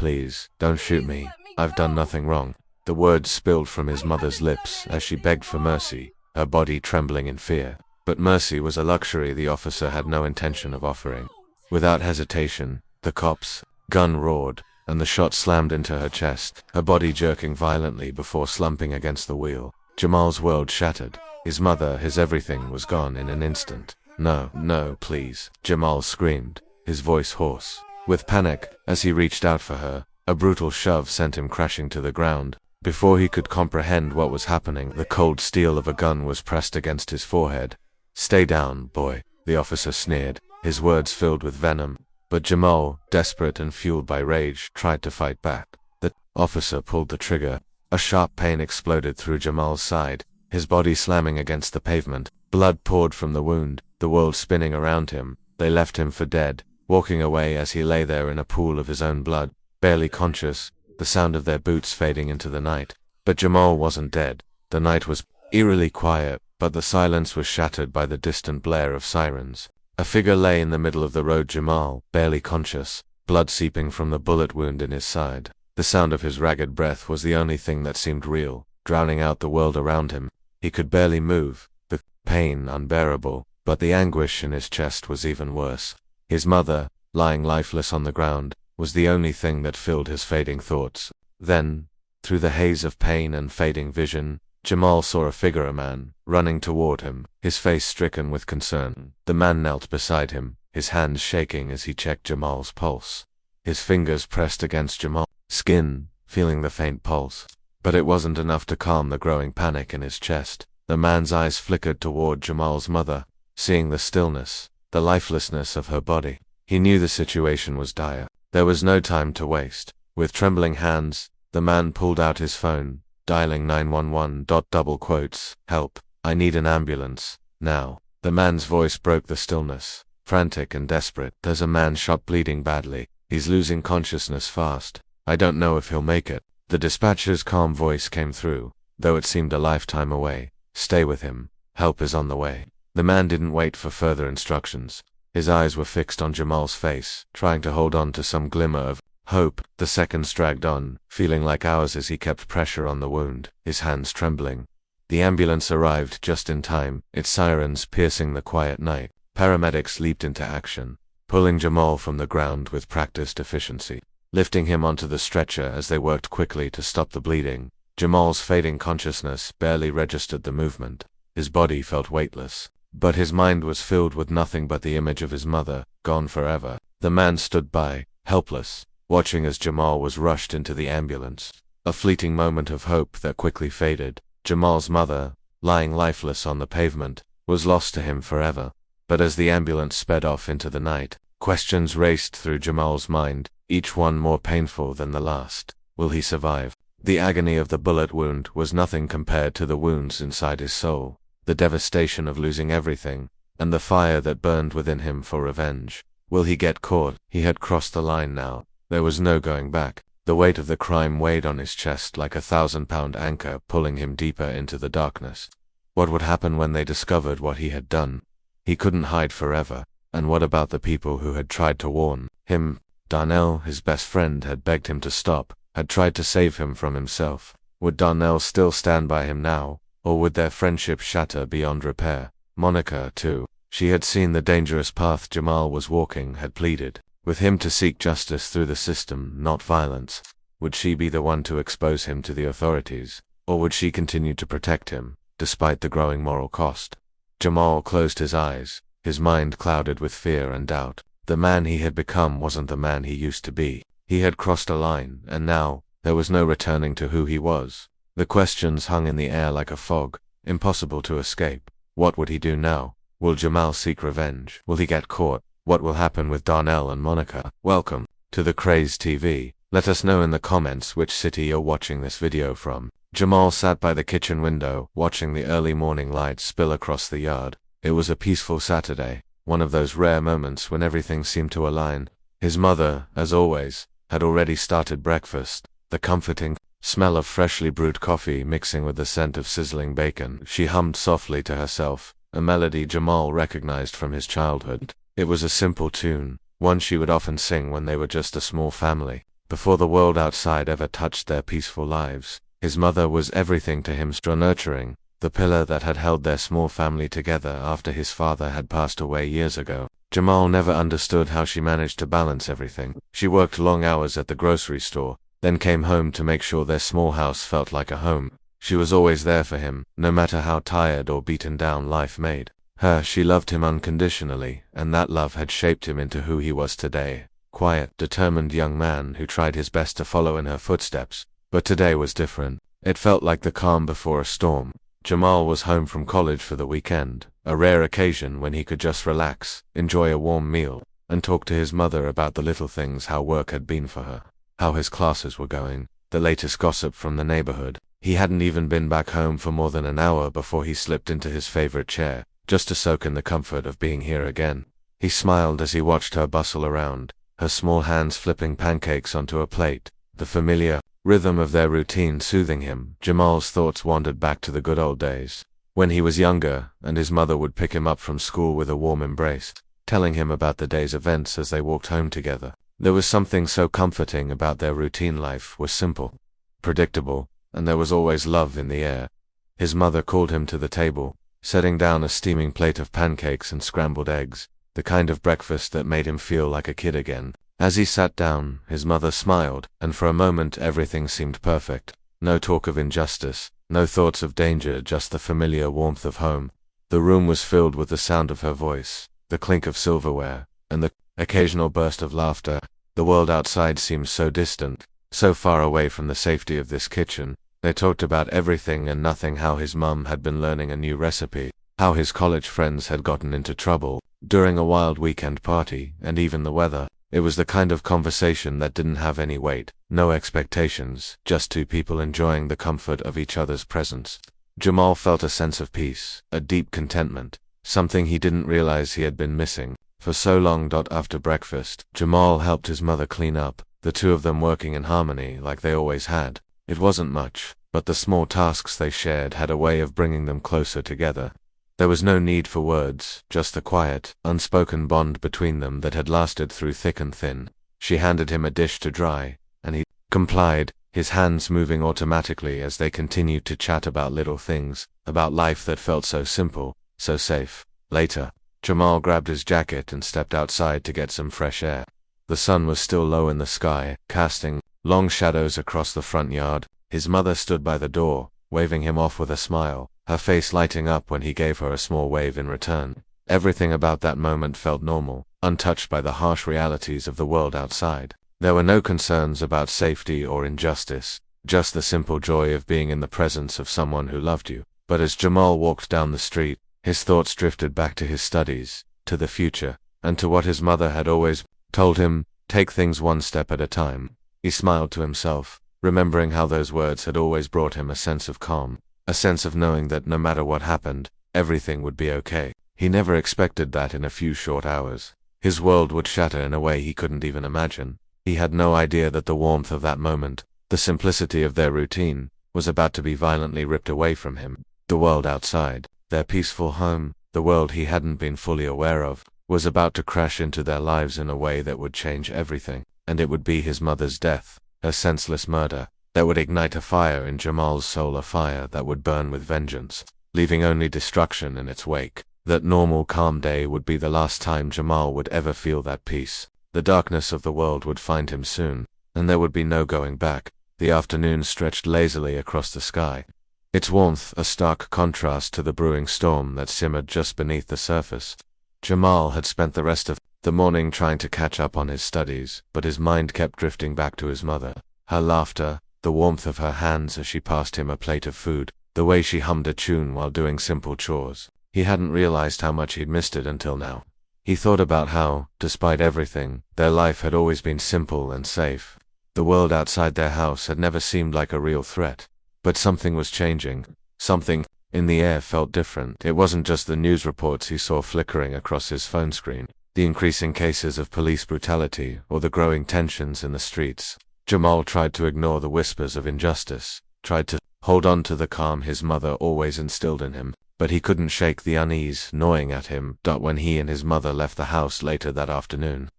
please, don't shoot me. I've done nothing wrong." The words spilled from his mother's lips as she begged for mercy, her body trembling in fear. But mercy was a luxury the officer had no intention of offering. Without hesitation, the cop's gun roared, and the shot slammed into her chest, her body jerking violently before slumping against the wheel. Jamal's world shattered. His mother, his everything, was gone in an instant. "No, no, please," Jamal screamed, his voice hoarse with panic. As he reached out for her, a brutal shove sent him crashing to the ground. Before he could comprehend what was happening, the cold steel of a gun was pressed against his forehead. "Stay down, boy," the officer sneered, his words filled with venom. But Jamal, desperate and fueled by rage, tried to fight back. The officer pulled the trigger. A sharp pain exploded through Jamal's side, his body slamming against the pavement. Blood poured from the wound, the world spinning around him. They left him for dead, walking away as he lay there in a pool of his own blood, barely conscious, the sound of their boots fading into the night. But Jamal wasn't dead. The night was eerily quiet, but the silence was shattered by the distant blare of sirens. A figure lay in the middle of the road, Jamal, barely conscious, blood seeping from the bullet wound in his side. The sound of his ragged breath was the only thing that seemed real, drowning out the world around him. He could barely move, the pain unbearable, but the anguish in his chest was even worse. His mother, lying lifeless on the ground, was the only thing that filled his fading thoughts. Then, through the haze of pain and fading vision, Jamal saw a figure, a man, running toward him, his face stricken with concern. The man knelt beside him, his hands shaking as he checked Jamal's pulse. His fingers pressed against Jamal's skin, feeling the faint pulse. But it wasn't enough to calm the growing panic in his chest. The man's eyes flickered toward Jamal's mother, seeing the stillness, the lifelessness of her body. He knew the situation was dire. There was no time to waste. With trembling hands, the man pulled out his phone, dialing 911. Double quotes, "Help, I need an ambulance, now." The man's voice broke the stillness, frantic and desperate. "There's a man shot, bleeding badly. He's losing consciousness fast. I don't know if he'll make it." The dispatcher's calm voice came through, though it seemed a lifetime away. "Stay with him. Help is on the way." The man didn't wait for further instructions. His eyes were fixed on Jamal's face, trying to hold on to some glimmer of hope. The seconds dragged on, feeling like hours as he kept pressure on the wound, his hands trembling. The ambulance arrived just in time, its sirens piercing the quiet night. Paramedics leaped into action, pulling Jamal from the ground with practiced efficiency, lifting him onto the stretcher as they worked quickly to stop the bleeding. Jamal's fading consciousness barely registered the movement. His body felt weightless, but his mind was filled with nothing but the image of his mother, gone forever. The man stood by, helpless, watching as Jamal was rushed into the ambulance. A fleeting moment of hope that quickly faded. Jamal's mother, lying lifeless on the pavement, was lost to him forever. But as the ambulance sped off into the night, questions raced through Jamal's mind, each one more painful than the last. Will he survive? The agony of the bullet wound was nothing compared to the wounds inside his soul, the devastation of losing everything, and the fire that burned within him for revenge. Will he get caught? He had crossed the line now. There was no going back. The weight of the crime weighed on his chest like a 1,000-pound anchor, pulling him deeper into the darkness. What would happen when they discovered what he had done? He couldn't hide forever. And what about the people who had tried to warn him? Darnell, his best friend, had begged him to stop, had tried to save him from himself. Would Darnell still stand by him now, or would their friendship shatter beyond repair? Monica, too. She had seen the dangerous path Jamal was walking, had pleaded with him to seek justice through the system, not violence. Would she be the one to expose him to the authorities, or would she continue to protect him, despite the growing moral cost? Jamal closed his eyes, his mind clouded with fear and doubt. The man he had become wasn't the man he used to be. He had crossed a line, and now, there was no returning to who he was. The questions hung in the air like a fog, impossible to escape. What would he do now? Will Jamal seek revenge? Will he get caught? What will happen with Darnell and Monica? Welcome to the Craze TV. Let us know in the comments which city you're watching this video from. Jamal sat by the kitchen window, watching the early morning light spill across the yard. It was a peaceful Saturday, one of those rare moments when everything seemed to align. His mother, as always, had already started breakfast, the comforting smell of freshly brewed coffee mixing with the scent of sizzling bacon. She hummed softly to herself, a melody Jamal recognized from his childhood. It was a simple tune, one she would often sing when they were just a small family. before the world outside ever touched their peaceful lives. His mother was everything to him, so nurturing, the pillar that had held their small family together after his father had passed away years ago. Jamal never understood how she managed to balance everything. She worked long hours at the grocery store, then came home to make sure their small house felt like a home. She was always there for him, no matter how tired or beaten down life made her. She loved him unconditionally, and that love had shaped him into who he was today. Quiet, determined young man who tried his best to follow in her footsteps. But today was different. It felt like the calm before a storm. Jamal was home from college for the weekend, a rare occasion when he could just relax, enjoy a warm meal, and talk to his mother about the little things, how work had been for her, how his classes were going, the latest gossip from the neighborhood. He hadn't even been back home for more than an hour before he slipped into his favorite chair, just to soak in the comfort of being here again. He smiled as he watched her bustle around, her small hands flipping pancakes onto a plate, the familiar rhythm of their routine soothing him. Jamal's thoughts wandered back to the good old days, when he was younger, and his mother would pick him up from school with a warm embrace, telling him about the day's events as they walked home together. There was something so comforting about their routine. Life was simple, predictable, and there was always love in the air. His mother called him to the table, setting down a steaming plate of pancakes and scrambled eggs, the kind of breakfast that made him feel like a kid again. As he sat down, his mother smiled, and for a moment everything seemed perfect. No talk of injustice, no thoughts of danger, just the familiar warmth of home. The room was filled with the sound of her voice, the clink of silverware, and the occasional burst of laughter. The world outside seemed so distant, so far away from the safety of this kitchen. They talked about everything and nothing, how his mum had been learning a new recipe, how his college friends had gotten into trouble during a wild weekend party, and even the weather. It was the kind of conversation that didn't have any weight, no expectations, just two people enjoying the comfort of each other's presence. Jamal felt a sense of peace, a deep contentment, something he didn't realize he had been missing for so long. After breakfast, Jamal helped his mother clean up, the two of them working in harmony like they always had. It wasn't much, but the small tasks they shared had a way of bringing them closer together. There was no need for words, just the quiet, unspoken bond between them that had lasted through thick and thin. She handed him a dish to dry, and he complied, his hands moving automatically as they continued to chat about little things, about life that felt so simple, so safe. Later, Jamal grabbed his jacket and stepped outside to get some fresh air. The sun was still low in the sky, casting long shadows across the front yard. His mother stood by the door, waving him off with a smile, her face lighting up when he gave her a small wave in return. Everything about that moment felt normal, untouched by the harsh realities of the world outside. There were no concerns about safety or injustice, just the simple joy of being in the presence of someone who loved you. But as Jamal walked down the street, his thoughts drifted back to his studies, to the future, and to what his mother had always told him: take things one step at a time. He smiled to himself, remembering how those words had always brought him a sense of calm, a sense of knowing that no matter what happened, everything would be okay. He never expected that in a few short hours. His world would shatter in a way he couldn't even imagine. He had no idea that the warmth of that moment, the simplicity of their routine, was about to be violently ripped away from him. The world outside, their peaceful home, the world he hadn't been fully aware of, was about to crash into their lives in a way that would change everything. And it would be his mother's death, her senseless murder, that would ignite a fire in Jamal's soul, a fire that would burn with vengeance, leaving only destruction in its wake. That normal calm day would be the last time Jamal would ever feel that peace. The darkness of the world would find him soon, and there would be no going back. The afternoon stretched lazily across the sky, its warmth a stark contrast to the brewing storm that simmered just beneath the surface. Jamal had spent the rest of the morning trying to catch up on his studies, but his mind kept drifting back to his mother. Her laughter, the warmth of her hands as she passed him a plate of food, the way she hummed a tune while doing simple chores. He hadn't realized how much he'd missed it until now. He thought about how, despite everything, their life had always been simple and safe. The world outside their house had never seemed like a real threat. But something was changing. Something in the air felt different. It wasn't just the news reports he saw flickering across his phone screen, the increasing cases of police brutality, or the growing tensions in the streets. Jamal tried to ignore the whispers of injustice, tried to hold on to the calm his mother always instilled in him, but he couldn't shake the unease gnawing at him. When he and his mother left the house later that afternoon,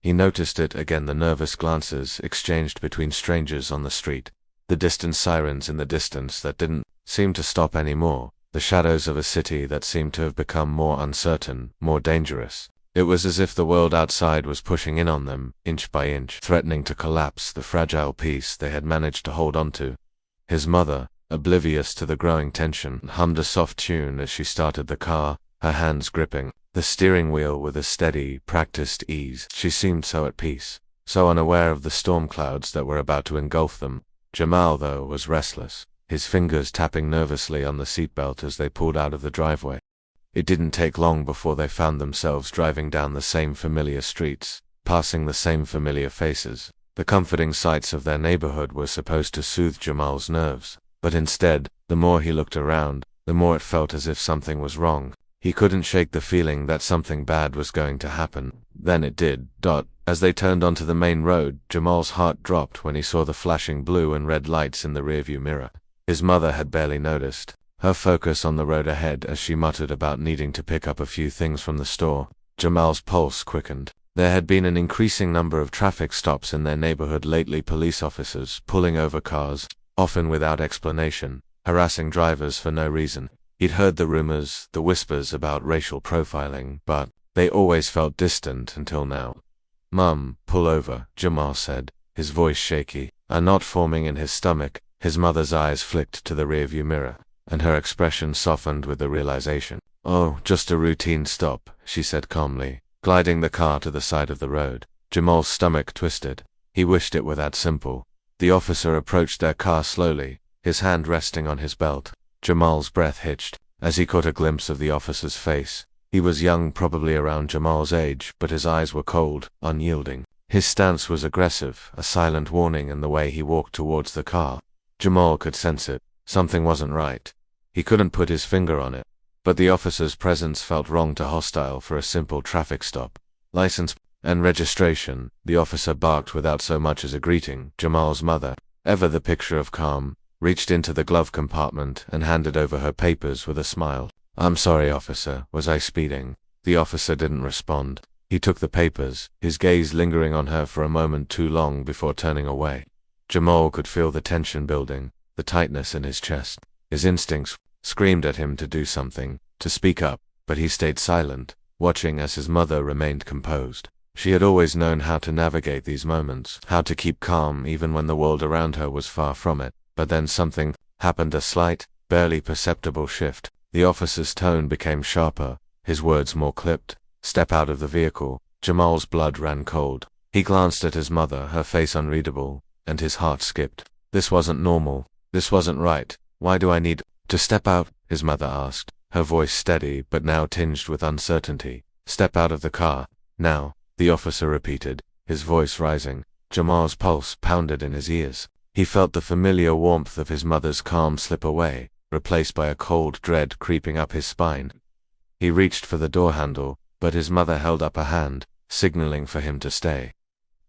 He noticed it again, the nervous glances exchanged between strangers on the street, the distant sirens in the distance that didn't seem to stop anymore, the shadows of a city that seemed to have become more uncertain, more dangerous. It was as if the world outside was pushing in on them, inch by inch, threatening to collapse the fragile peace they had managed to hold on to. His mother, oblivious to the growing tension, hummed a soft tune as she started the car, her hands gripping the steering wheel with a steady, practiced ease. She seemed so at peace, so unaware of the storm clouds that were about to engulf them. Jamal, though, was restless, his fingers tapping nervously on the seatbelt as they pulled out of the driveway. It didn't take long before they found themselves driving down the same familiar streets, passing the same familiar faces. The comforting sights of their neighborhood were supposed to soothe Jamal's nerves, but instead, the more he looked around, the more it felt as if something was wrong. He couldn't shake the feeling that something bad was going to happen. Then it did. As they turned onto the main road, Jamal's heart dropped when he saw the flashing blue and red lights in the rearview mirror. His mother had barely noticed, her focus on the road ahead as she muttered about needing to pick up a few things from the store. Jamal's pulse quickened. There had been an increasing number of traffic stops in their neighborhood lately, police officers pulling over cars, often without explanation, harassing drivers for no reason. He'd heard the rumors, the whispers about racial profiling, but they always felt distant until now. "Mum, pull over," Jamal said, his voice shaky, a knot forming in his stomach. His mother's eyes flicked to the rearview mirror, and her expression softened with the realization. "Oh, just a routine stop," she said calmly, gliding the car to the side of the road. Jamal's stomach twisted. He wished it were that simple. The officer approached their car slowly, his hand resting on his belt. Jamal's breath hitched as he caught a glimpse of the officer's face. He was young, probably around Jamal's age, but his eyes were cold, unyielding. His stance was aggressive, a silent warning in the way he walked towards the car. Jamal could sense it. Something wasn't right. He couldn't put his finger on it, but the officer's presence felt wrong to hostile for a simple traffic stop. "License and registration," the officer barked without so much as a greeting. Jamal's mother, ever the picture of calm, reached into the glove compartment and handed over her papers with a smile. "I'm sorry, officer, was I speeding?" The officer didn't respond. He took the papers, his gaze lingering on her for a moment too long before turning away. Jamal could feel the tension building, the tightness in his chest. His instincts screamed at him to do something, to speak up, but he stayed silent, watching as his mother remained composed. She had always known how to navigate these moments, how to keep calm even when the world around her was far from it. But then something happened, a slight, barely perceptible shift. The officer's tone became sharper, his words more clipped. "Step out of the vehicle." Jamal's blood ran cold. He glanced at his mother, her face unreadable, and his heart skipped. This wasn't normal. This wasn't right. "Why do I need to step out?" his mother asked, her voice steady but now tinged with uncertainty. "Step out of the car, now," the officer repeated, his voice rising. Jamal's pulse pounded in his ears. He felt the familiar warmth of his mother's calm slip away, replaced by a cold dread creeping up his spine. He reached for the door handle, but his mother held up a hand, signaling for him to stay.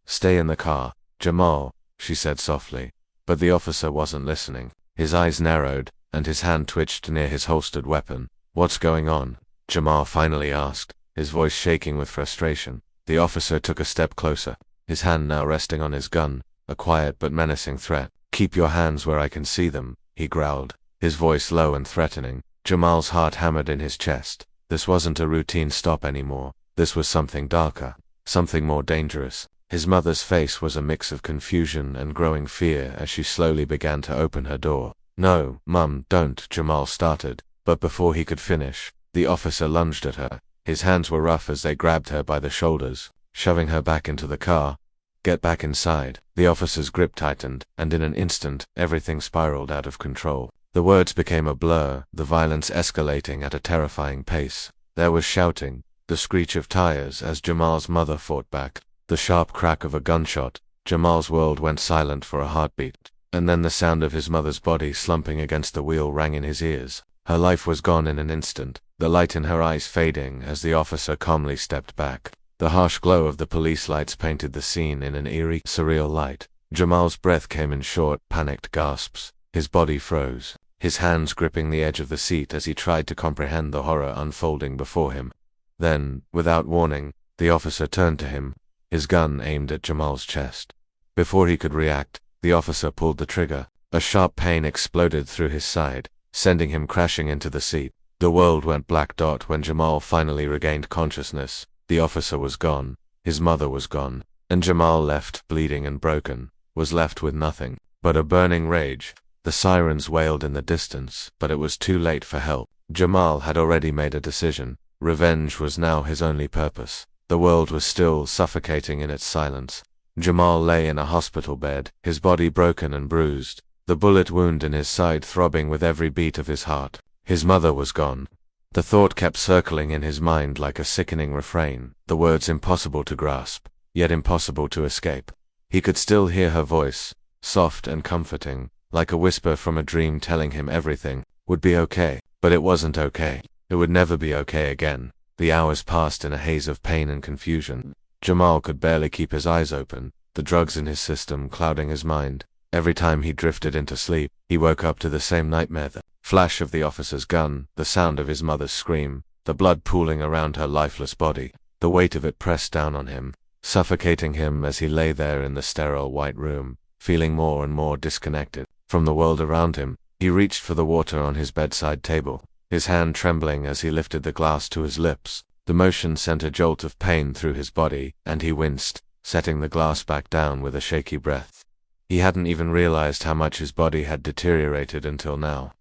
"Stay in the car, Jamal," she said softly. But the officer wasn't listening. His eyes narrowed, and his hand twitched near his holstered weapon. "What's going on?" Jamal finally asked, his voice shaking with frustration. The officer took a step closer, his hand now resting on his gun, a quiet but menacing threat. "Keep your hands where I can see them," he growled, his voice low and threatening. Jamal's heart hammered in his chest. This wasn't a routine stop anymore. This was something darker, something more dangerous. His mother's face was a mix of confusion and growing fear as she slowly began to open her door. "No, Mum, don't," Jamal started, but before he could finish, the officer lunged at her. His hands were rough as they grabbed her by the shoulders, shoving her back into the car. "Get back inside." The officer's grip tightened, and in an instant, everything spiraled out of control. The words became a blur, the violence escalating at a terrifying pace. There was shouting, the screech of tires as Jamal's mother fought back, the sharp crack of a gunshot. Jamal's world went silent for a heartbeat, and then the sound of his mother's body slumping against the wheel rang in his ears. Her life was gone in an instant, the light in her eyes fading as the officer calmly stepped back. The harsh glow of the police lights painted the scene in an eerie, surreal light. Jamal's breath came in short, panicked gasps. His body froze, his hands gripping the edge of the seat as he tried to comprehend the horror unfolding before him. Then, without warning, the officer turned to him, his gun aimed at Jamal's chest. Before he could react, the officer pulled the trigger. A sharp pain exploded through his side, sending him crashing into the seat. The world went black dot when Jamal finally regained consciousness. The officer was gone, his mother was gone, and Jamal, left bleeding and broken, was left with nothing but a burning rage. The sirens wailed in the distance, but it was too late for help. Jamal had already made a decision. Revenge was now his only purpose. The world was still suffocating in its silence. Jamal lay in a hospital bed, his body broken and bruised, the bullet wound in his side throbbing with every beat of his heart. His mother was gone. The thought kept circling in his mind like a sickening refrain, the words impossible to grasp, yet impossible to escape. He could still hear her voice, soft and comforting, like a whisper from a dream telling him everything would be okay. But it wasn't okay. It would never be okay again. The hours passed in a haze of pain and confusion. Jamal could barely keep his eyes open, the drugs in his system clouding his mind. Every time he drifted into sleep, he woke up to the same nightmare: the flash of the officer's gun, the sound of his mother's scream, the blood pooling around her lifeless body. The weight of it pressed down on him, suffocating him as he lay there in the sterile white room, feeling more and more disconnected from the world around him. He reached for the water on his bedside table, his hand trembling as he lifted the glass to his lips. The motion sent a jolt of pain through his body, and he winced, setting the glass back down with a shaky breath. He hadn't even realized how much his body had deteriorated until now.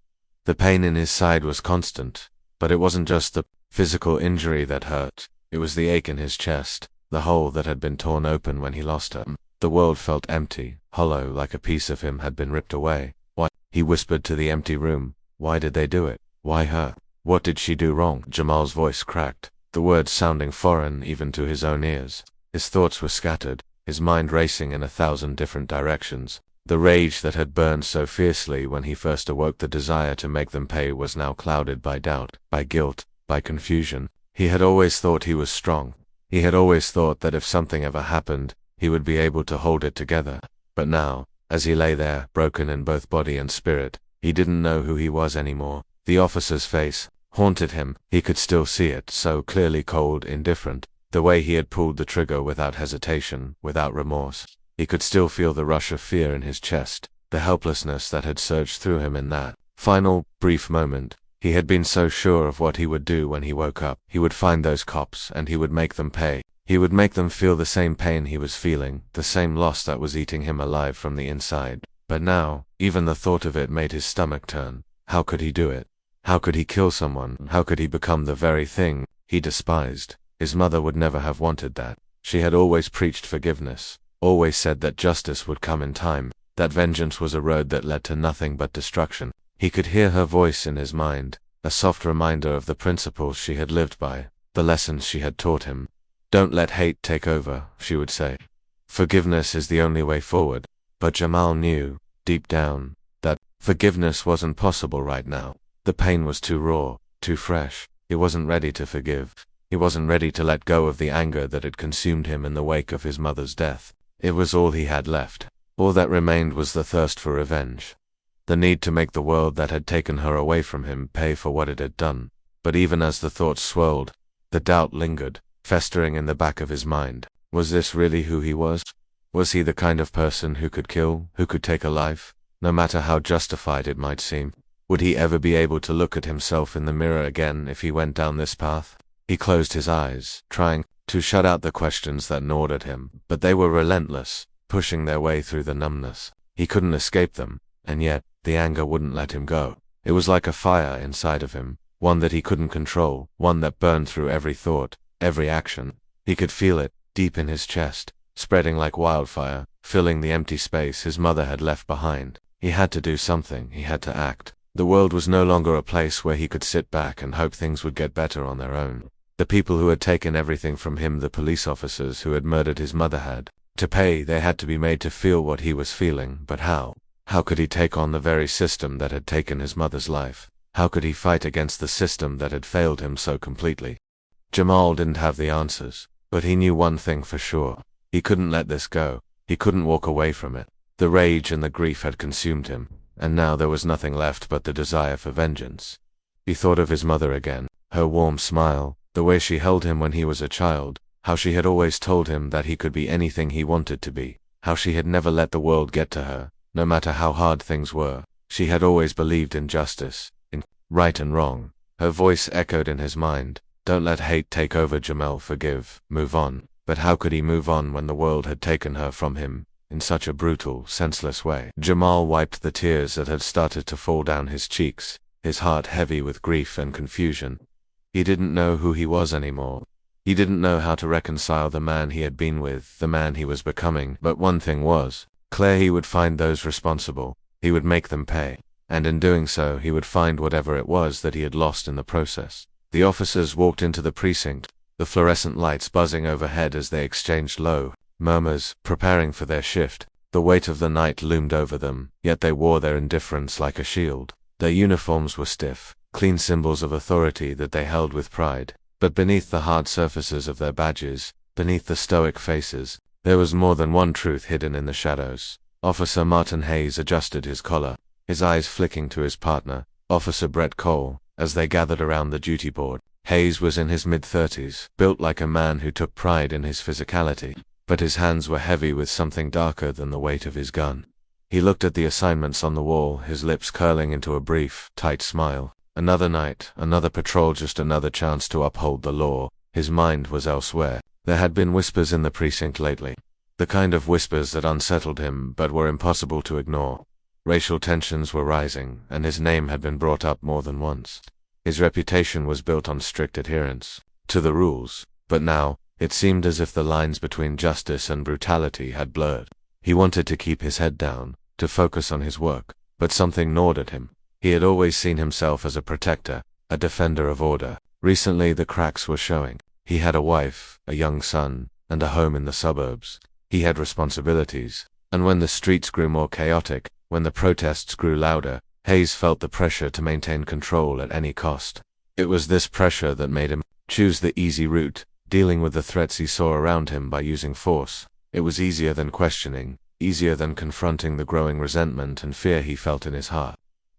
The pain in his side was constant, but it wasn't just the physical injury that hurt, it was the ache in his chest, the hole that had been torn open when he lost her. The world felt empty, hollow, like a piece of him had been ripped away. Why? He whispered to the empty room. Why did they do it? Why her? What did she do wrong? Jamal's voice cracked, the words sounding foreign even to his own ears. His thoughts were scattered, his mind racing in 1,000 different directions. The rage that had burned so fiercely when he first awoke the desire to make them pay was now clouded by doubt, by guilt, by confusion. He had always thought he was strong. He had always thought that if something ever happened, he would be able to hold it together. But now, as he lay there, broken in both body and spirit, he didn't know who he was anymore. The officer's face haunted him. He could still see it, so clearly cold, indifferent. The way he had pulled the trigger without hesitation, without remorse. He could still feel the rush of fear in his chest, the helplessness that had surged through him in that final, brief moment. He had been so sure of what he would do when he woke up. He would find those cops, and he would make them pay. He would make them feel the same pain he was feeling, the same loss that was eating him alive from the inside. But now, even the thought of it made his stomach turn. How could he do it? How could he kill someone? How could he become the very thing he despised? His mother would never have wanted that. She had always preached forgiveness, always said that justice would come in time, that vengeance was a road that led to nothing but destruction. He could hear her voice in his mind, a soft reminder of the principles she had lived by, the lessons she had taught him. Don't let hate take over, she would say. Forgiveness is the only way forward. But Jamal knew, deep down, that forgiveness wasn't possible right now. The pain was too raw, too fresh. He wasn't ready to forgive. He wasn't ready to let go of the anger that had consumed him in the wake of his mother's death. It was all he had left. All that remained was the thirst for revenge. The need to make the world that had taken her away from him pay for what it had done. But even as the thoughts swirled, the doubt lingered, festering in the back of his mind. Was this really who he was? Was he the kind of person who could kill, who could take a life, no matter how justified it might seem? Would he ever be able to look at himself in the mirror again if he went down this path? He closed his eyes, trying to shut out the questions that gnawed at him, but they were relentless, pushing their way through the numbness. He couldn't escape them, and yet, the anger wouldn't let him go. It was like a fire inside of him, one that he couldn't control, one that burned through every thought, every action. He could feel it, deep in his chest, spreading like wildfire, filling the empty space his mother had left behind. He had to do something, he had to act. The world was no longer a place where he could sit back and hope things would get better on their own. The people who had taken everything from him, the police officers who had murdered his mother, had to pay. They had to be made to feel what he was feeling. But how? How could he take on the very system that had taken his mother's life? How could he fight against the system that had failed him so completely? Jamal didn't have the answers, but he knew one thing for sure. He couldn't let this go. He couldn't walk away from it. The rage and the grief had consumed him, and now there was nothing left but the desire for vengeance. He thought of his mother again, her warm smile, the way she held him when he was a child, How she had always told him that he could be anything he wanted to be. How she had never let the world get to her, no matter how hard things were. She had always believed in justice, in right and wrong. Her voice echoed in his mind. Don't let hate take over, Jamal. Forgive, move on. But how could he move on when the world had taken her from him in such a brutal, senseless way? Jamal wiped the tears that had started to fall down his cheeks, his heart heavy with grief and confusion. He didn't know who he was anymore. He didn't know how to reconcile the man he had been with, the man he was becoming. But one thing was clear: he would find those responsible. He would make them pay. And in doing so, he would find whatever it was that he had lost in the process. The officers walked into the precinct, the fluorescent lights buzzing overhead as they exchanged low murmurs, preparing for their shift. The weight of the night loomed over them, yet they wore their indifference like a shield. Their uniforms were stiff, clean symbols of authority that they held with pride. But beneath the hard surfaces of their badges, beneath the stoic faces, there was more than one truth hidden in the shadows. Officer Martin Hayes adjusted his collar, his eyes flicking to his partner, Officer Brett Cole, as they gathered around the duty board. Hayes was in his mid-30s, built like a man who took pride in his physicality, but his hands were heavy with something darker than the weight of his gun. He looked at the assignments on the wall, his lips curling into a brief, tight smile. Another night, another patrol, just another chance to uphold the law. His mind was elsewhere. There had been whispers in the precinct lately. The kind of whispers that unsettled him but were impossible to ignore. Racial tensions were rising, and his name had been brought up more than once. His reputation was built on strict adherence to the rules, but now, it seemed as if the lines between justice and brutality had blurred. He wanted to keep his head down, to focus on his work, but something gnawed at him. He had always seen himself as a protector, a defender of order. Recently the cracks were showing. He had a wife, a young son, and a home in the suburbs. He had responsibilities, and when the streets grew more chaotic, when the protests grew louder, Hayes felt the pressure to maintain control at any cost. It was this pressure that made him choose the easy route, dealing with the threats he saw around him by using force. It was easier than questioning, easier than confronting the growing resentment and fear he felt in his heart.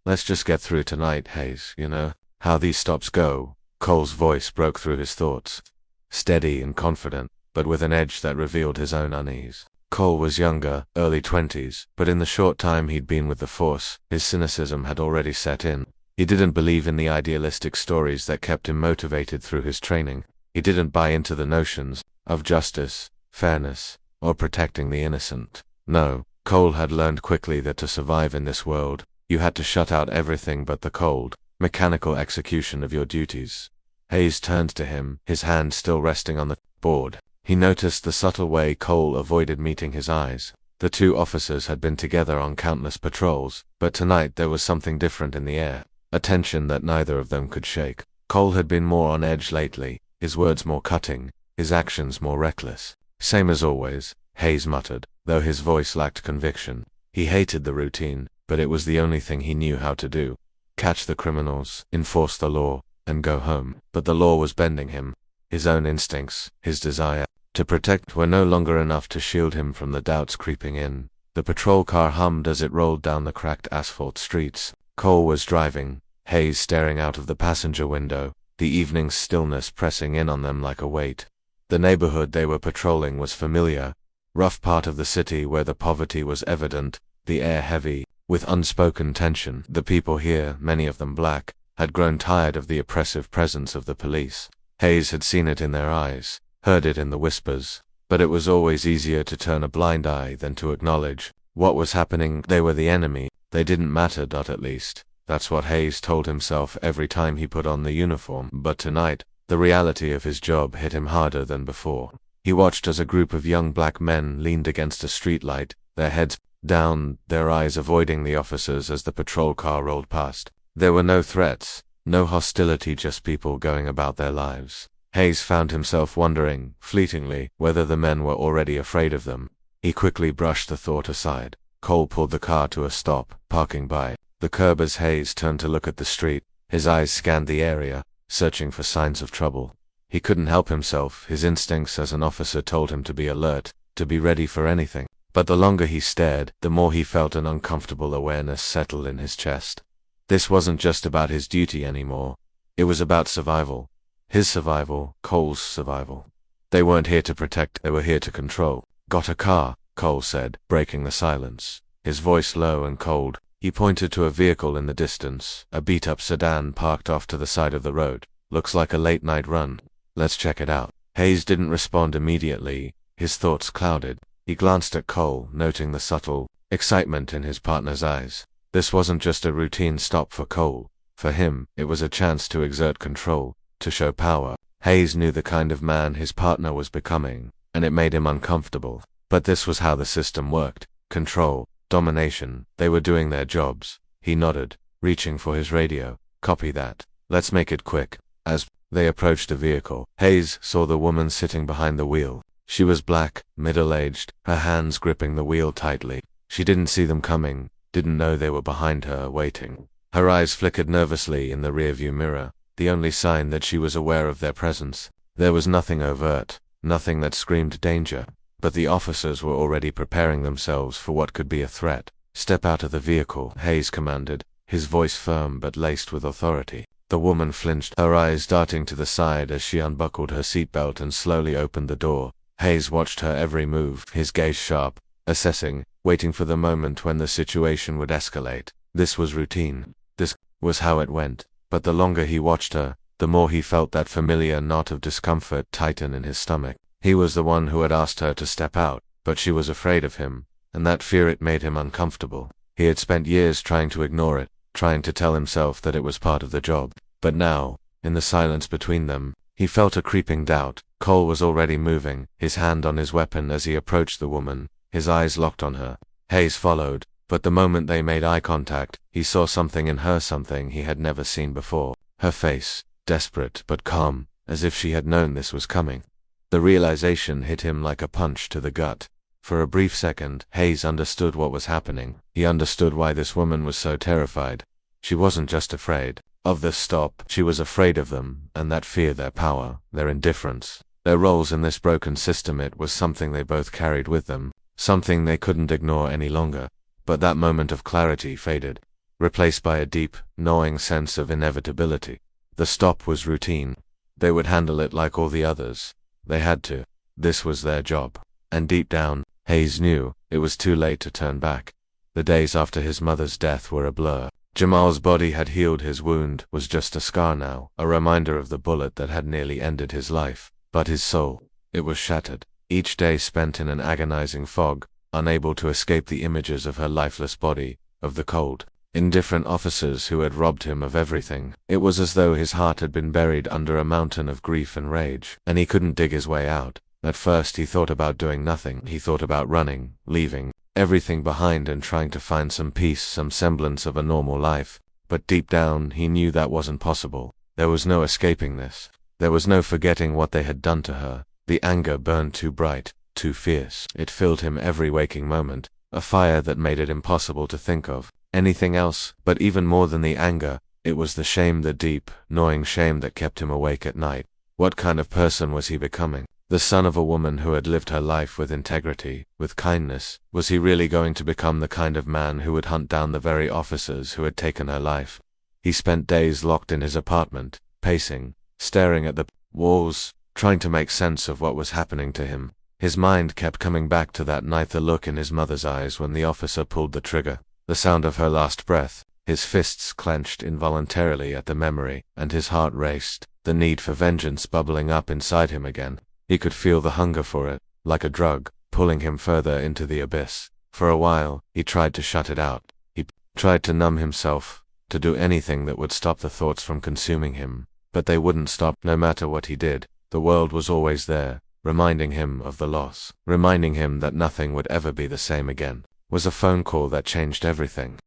Let's just get through tonight, Hayes, you know how these stops go. Cole's voice broke through his thoughts, steady and confident, but with an edge that revealed his own unease. Cole was younger, early 20s, but in the short time he'd been with the force, his cynicism had already set in. He didn't believe in the idealistic stories that kept him motivated through his training. He didn't buy into the notions of justice, fairness, or protecting the innocent. No, Cole had learned quickly that to survive in this world, you had to shut out everything but the cold, mechanical execution of your duties. Hayes turned to him, his hand still resting on the board. He noticed the subtle way Cole avoided meeting his eyes. The two officers had been together on countless patrols, but tonight there was something different in the air, a tension that neither of them could shake. Cole had been more on edge lately, his words more cutting, his actions more reckless. Same as always, Hayes muttered, though his voice lacked conviction. He hated the routine, but it was the only thing he knew how to do. Catch the criminals, enforce the law, and go home. But the law was bending him. His own instincts, his desire to protect were no longer enough to shield him from the doubts creeping in. The patrol car hummed as it rolled down the cracked asphalt streets. Cole was driving, Hayes staring out of the passenger window, the evening's stillness pressing in on them like a weight. The neighborhood they were patrolling was familiar, rough part of the city where the poverty was evident, the air heavy with unspoken tension. The people here, many of them black, had grown tired of the oppressive presence of the police. Hayes had seen it in their eyes, heard it in the whispers, but it was always easier to turn a blind eye than to acknowledge what was happening. They were the enemy. They didn't matter, not at least. That's what Hayes told himself every time he put on the uniform. But tonight, the reality of his job hit him harder than before. He watched as a group of young black men leaned against a streetlight, their heads down, their eyes avoiding the officers as the patrol car rolled past. There were no threats, no hostility, just people going about their lives. Hayes found himself wondering, fleetingly, whether the men were already afraid of them. He quickly brushed the thought aside. Cole pulled the car to a stop, parking by the curb as Hayes turned to look at the street. His eyes scanned the area, searching for signs of trouble. He couldn't help himself. His instincts as an officer told him to be alert, to be ready for anything. But the longer he stared, the more he felt an uncomfortable awareness settle in his chest. This wasn't just about his duty anymore. It was about survival. His survival, Cole's survival. They weren't here to protect, they were here to control. Got a car, Cole said, breaking the silence. His voice low and cold. He pointed to a vehicle in the distance, a beat-up sedan parked off to the side of the road. Looks like a late-night run. Let's check it out. Hayes didn't respond immediately. His thoughts clouded. He glanced at Cole, noting the subtle excitement in his partner's eyes. This wasn't just a routine stop for Cole. For him, it was a chance to exert control, to show power. Hayes knew the kind of man his partner was becoming, and it made him uncomfortable. But this was how the system worked. Control, domination. They were doing their jobs. He nodded, reaching for his radio. Copy that. Let's make it quick. As they approached the vehicle, Hayes saw the woman sitting behind the wheel. She was black, middle-aged, her hands gripping the wheel tightly. She didn't see them coming, didn't know they were behind her, waiting. Her eyes flickered nervously in the rearview mirror, the only sign that she was aware of their presence. There was nothing overt, nothing that screamed danger, but the officers were already preparing themselves for what could be a threat. Step out of the vehicle, Hayes commanded, his voice firm but laced with authority. The woman flinched, her eyes darting to the side as she unbuckled her seatbelt and slowly opened the door. Hayes watched her every move, his gaze sharp, assessing, waiting for the moment when the situation would escalate. This was routine. This was how it went. But the longer he watched her, the more he felt that familiar knot of discomfort tighten in his stomach. He was the one who had asked her to step out, but she was afraid of him, and that fear, it made him uncomfortable. He had spent years trying to ignore it, trying to tell himself that it was part of the job. But now, in the silence between them, he felt a creeping doubt. Cole was already moving, his hand on his weapon as he approached the woman, his eyes locked on her. Hayes followed, but the moment they made eye contact, he saw something in her, something he had never seen before. Her face, desperate but calm, as if she had known this was coming. The realization hit him like a punch to the gut. For a brief second, Hayes understood what was happening. He understood why this woman was so terrified. She wasn't just afraid of this stop, she was afraid of them, and that fear, their power, their indifference, their roles in this broken system. It was something they both carried with them, something they couldn't ignore any longer. But that moment of clarity faded, replaced by a deep, gnawing sense of inevitability. The stop was routine. They would handle it like all the others. They had to. This was their job. And deep down, Hayes knew it was too late to turn back. The days after his mother's death were a blur. Jamal's body had healed, his wound was just a scar now, a reminder of the bullet that had nearly ended his life. But his soul, it was shattered. Each day spent in an agonizing fog, unable to escape the images of her lifeless body, of the cold, indifferent officers who had robbed him of everything. It was as though his heart had been buried under a mountain of grief and rage, and he couldn't dig his way out. At first he thought about doing nothing. He thought about running, leaving everything behind and trying to find some peace, some semblance of a normal life. But deep down, he knew that wasn't possible. There was no escaping this. There was no forgetting what they had done to her. The anger burned too bright, too fierce. It filled him every waking moment, a fire that made it impossible to think of anything else. But even more than the anger, it was the shame, the deep, gnawing shame that kept him awake at night. What kind of person was he becoming? The son of a woman who had lived her life with integrity, with kindness. Was he really going to become the kind of man who would hunt down the very officers who had taken her life? He spent days locked in his apartment, pacing, staring at the walls, trying to make sense of what was happening to him. His mind kept coming back to that night, the look in his mother's eyes when the officer pulled the trigger, the sound of her last breath. His fists clenched involuntarily at the memory, and his heart raced, the need for vengeance bubbling up inside him again. He could feel the hunger for it, like a drug, pulling him further into the abyss. For a while, he tried to shut it out. He tried to numb himself, to do anything that would stop the thoughts from consuming him. But they wouldn't stop. No matter what he did, the world was always there, reminding him of the loss, reminding him that nothing would ever be the same again. Was a phone call that changed everything.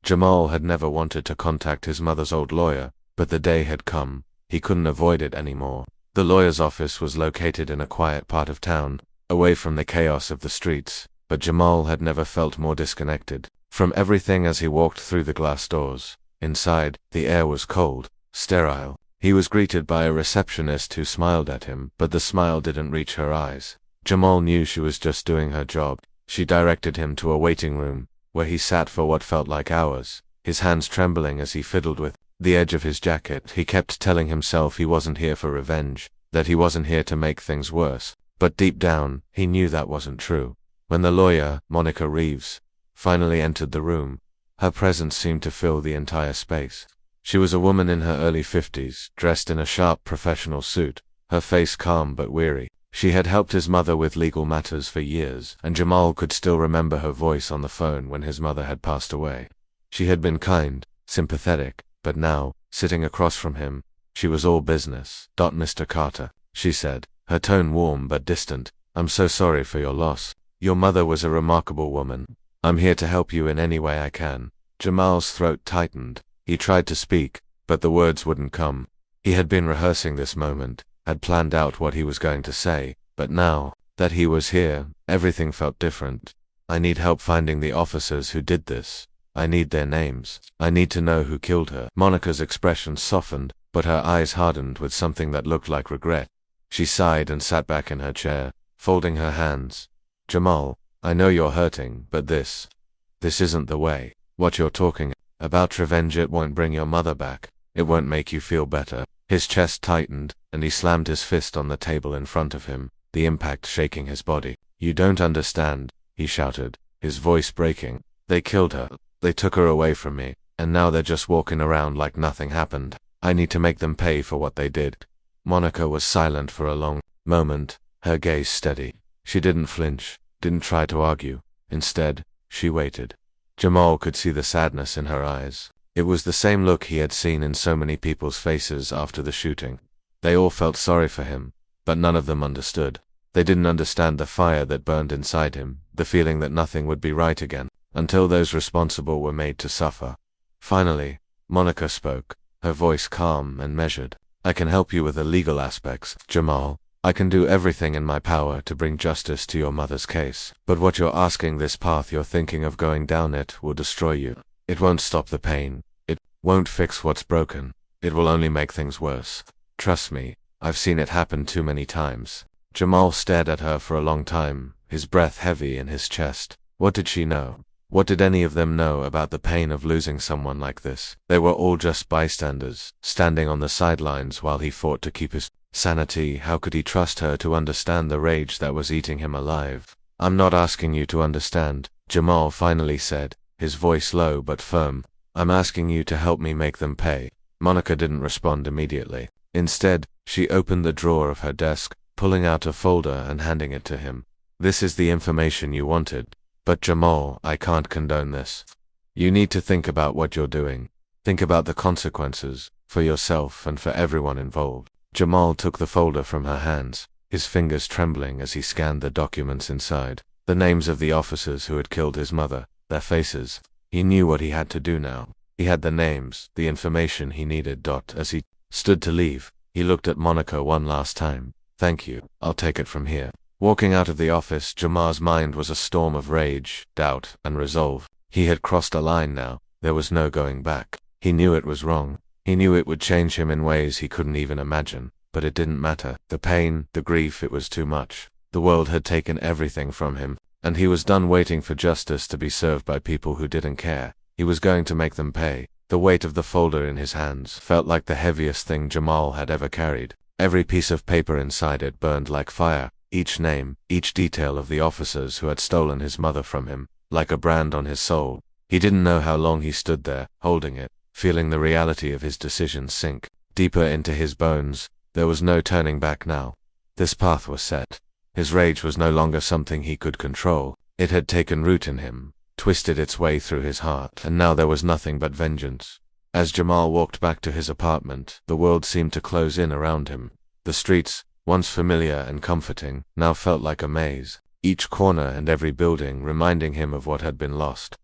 Jamal had never wanted to contact his mother's old lawyer, but the day had come. He couldn't avoid it anymore. The lawyer's office was located in a quiet part of town, away from the chaos of the streets, but Jamal had never felt more disconnected from everything as he walked through the glass doors. Inside, the air was cold, sterile. He was greeted by a receptionist who smiled at him, but the smile didn't reach her eyes. Jamal knew she was just doing her job. She directed him to a waiting room, where he sat for what felt like hours, his hands trembling as he fiddled with the edge of his jacket. He kept telling himself he wasn't here for revenge. that he wasn't here to make things worse. But deep down, he knew that wasn't true. When the lawyer, Monica Reeves, finally entered the room, her presence seemed to fill the entire space. She was a woman in her early 50s, dressed in a sharp professional suit, her face calm but weary. She had helped his mother with legal matters for years, and Jamal could still remember her voice on the phone when his mother had passed away. She had been kind, sympathetic, but now, sitting across from him, she was all business. "Mr. Carter," she said, her tone warm but distant, "I'm so sorry for your loss. Your mother was a remarkable woman. I'm here to help you in any way I can." Jamal's throat tightened. He tried to speak, but the words wouldn't come. He had been rehearsing this moment, had planned out what he was going to say, but now that he was here, everything felt different. "I need help finding the officers who did this. I need their names. I need to know who killed her." Monica's expression softened, but her eyes hardened with something that looked like regret. She sighed and sat back in her chair, folding her hands. "Jamal, I know you're hurting, but this isn't the way. What you're talking about revenge, it won't bring your mother back. It won't make you feel better." His chest tightened, and he slammed his fist on the table in front of him, the impact shaking his body. "You don't understand," he shouted, his voice breaking. "They killed her. They took her away from me, and now they're just walking around like nothing happened. I need to make them pay for what they did." Monica was silent for a long moment, her gaze steady. She didn't flinch, didn't try to argue. Instead, she waited. Jamal could see the sadness in her eyes. It was the same look he had seen in so many people's faces after the shooting. They all felt sorry for him, but none of them understood. They didn't understand the fire that burned inside him, the feeling that nothing would be right again, until those responsible were made to suffer. Finally, Monica spoke, her voice calm and measured. "I can help you with the legal aspects, Jamal. I can do everything in my power to bring justice to your mother's case. But what you're asking, this path you're thinking of going down, it will destroy you. It won't stop the pain. It won't fix what's broken. It will only make things worse. Trust me, I've seen it happen too many times." Jamal stared at her for a long time, his breath heavy in his chest. What did she know? What did any of them know about the pain of losing someone like this? They were all just bystanders, standing on the sidelines while he fought to keep his sanity. How could he trust her to understand the rage that was eating him alive? "I'm not asking you to understand," Jamal finally said, his voice low but firm. "I'm asking you to help me make them pay." Monica didn't respond immediately. Instead, she opened the drawer of her desk, pulling out a folder and handing it to him. "This is the information you wanted. But Jamal, I can't condone this. You need to think about what you're doing. Think about the consequences, for yourself and for everyone involved." Jamal took the folder from her hands, his fingers trembling as he scanned the documents inside. The names of the officers who had killed his mother, their faces. He knew what he had to do now. He had the names, the information he needed. As he stood to leave, he looked at Monica one last time. "Thank you, I'll take it from here." Walking out of the office, Jamal's mind was a storm of rage, doubt, and resolve. He had crossed a line now. There was no going back. He knew it was wrong. He knew it would change him in ways he couldn't even imagine. But it didn't matter. The pain, the grief, it was too much. The world had taken everything from him, and he was done waiting for justice to be served by people who didn't care. He was going to make them pay. The weight of the folder in his hands felt like the heaviest thing Jamal had ever carried. Every piece of paper inside it burned like fire. Each name, each detail of the officers who had stolen his mother from him, like a brand on his soul. He didn't know how long he stood there, holding it, feeling the reality of his decision sink deeper into his bones. There was no turning back now. This path was set. His rage was no longer something he could control. It had taken root in him, twisted its way through his heart, and now there was nothing but vengeance. As Jamal walked back to his apartment, the world seemed to close in around him. The streets, once familiar and comforting, now felt like a maze, each corner and every building reminding him of what had been lost.